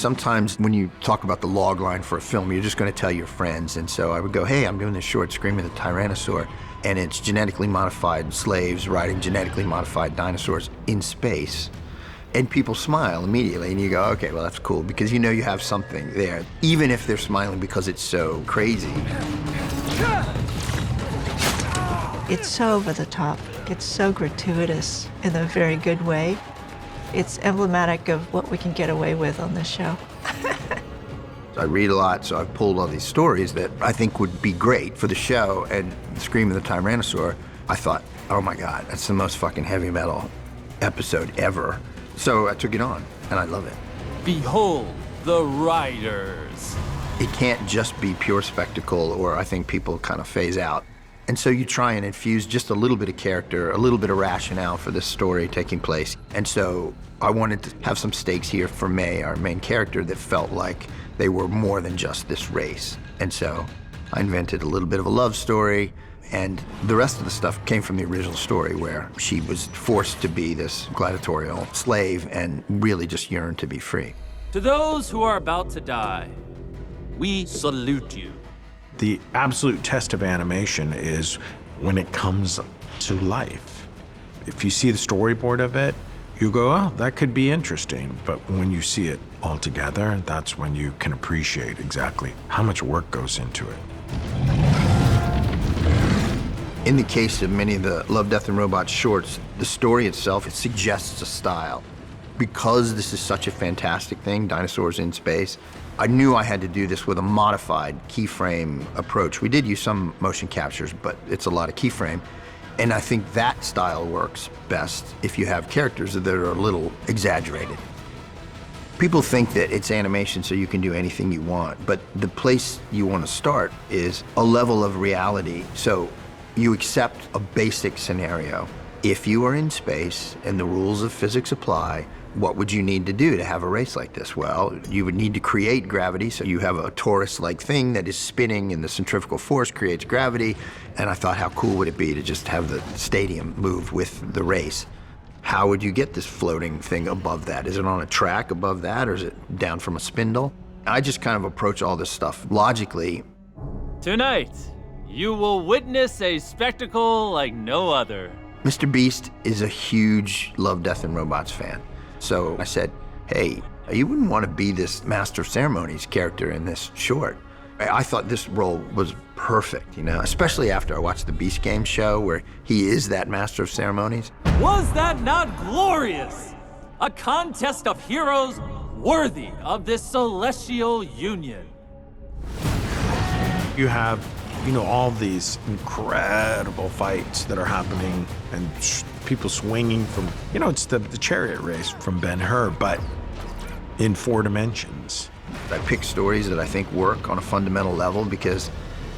Sometimes when you talk about the log line for a film, you're just going to tell your friends. And so I would go, hey, I'm doing this short, Scream of the Tyrannosaur, and it's genetically modified slaves riding genetically modified dinosaurs in space. And people smile immediately, and you go, okay, well, that's cool, because you know you have something there, even if they're smiling because it's so crazy. It's so over the top. It's so gratuitous in a very good way. It's emblematic of what we can get away with on this show. I read a lot, so I've pulled all these stories that I think would be great for the show, and Scream of the Tyrannosaur, I thought, oh my God, that's the most fucking heavy metal episode ever. So I took it on, and I love it. Behold the Riders. It can't just be pure spectacle, or I think people kind of phase out. And so you try and infuse just a little bit of character, a little bit of rationale for this story taking place. And so I wanted to have some stakes here for May, our main character, that felt like they were more than just this race. And so I invented a little bit of a love story, and the rest of the stuff came from the original story, where she was forced to be this gladiatorial slave and really just yearned to be free. To those who are about to die, we salute you. The absolute test of animation is when it comes to life. If you see the storyboard of it, you go, oh, that could be interesting. But when you see it all together, that's when you can appreciate exactly how much work goes into it. In the case of many of the Love, Death, and Robots shorts, the story itself, it suggests a style. Because this is such a fantastic thing, dinosaurs in space, I knew I had to do this with a modified keyframe approach. We did use some motion captures, but it's a lot of keyframe. And I think that style works best if you have characters that are a little exaggerated. People think that it's animation so you can do anything you want, but the place you want to start is a level of reality. So you accept a basic scenario. If you are in space and the rules of physics apply, what would you need to do to have a race like this? Well, you would need to create gravity, so you have a torus-like thing that is spinning, and the centrifugal force creates gravity. And I thought, how cool would it be to just have the stadium move with the race? How would you get this floating thing above that? Is it on a track above that, or is it down from a spindle? I just kind of approach all this stuff logically. Tonight, you will witness a spectacle like no other. Mr. Beast is a huge Love, Death, and Robots fan. So I said, hey, you wouldn't want to be this Master of Ceremonies character in this short. I thought this role was perfect, you know, especially after I watched the Beast Games show where he is that Master of Ceremonies. Was that not glorious? A contest of heroes worthy of this celestial union. You have, all these incredible fights that are happening and people swinging from, it's the chariot race from Ben-Hur, but in 4 dimensions. I pick stories that I think work on a fundamental level because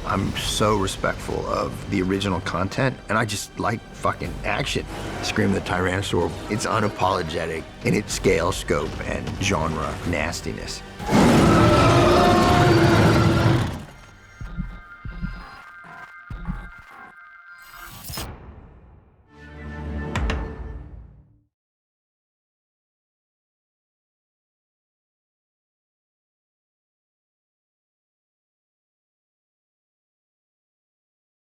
I'm so respectful of the original content, and I just like fucking action. Scream of the Tyrannosaur, it's unapologetic in its scale, scope, and genre nastiness.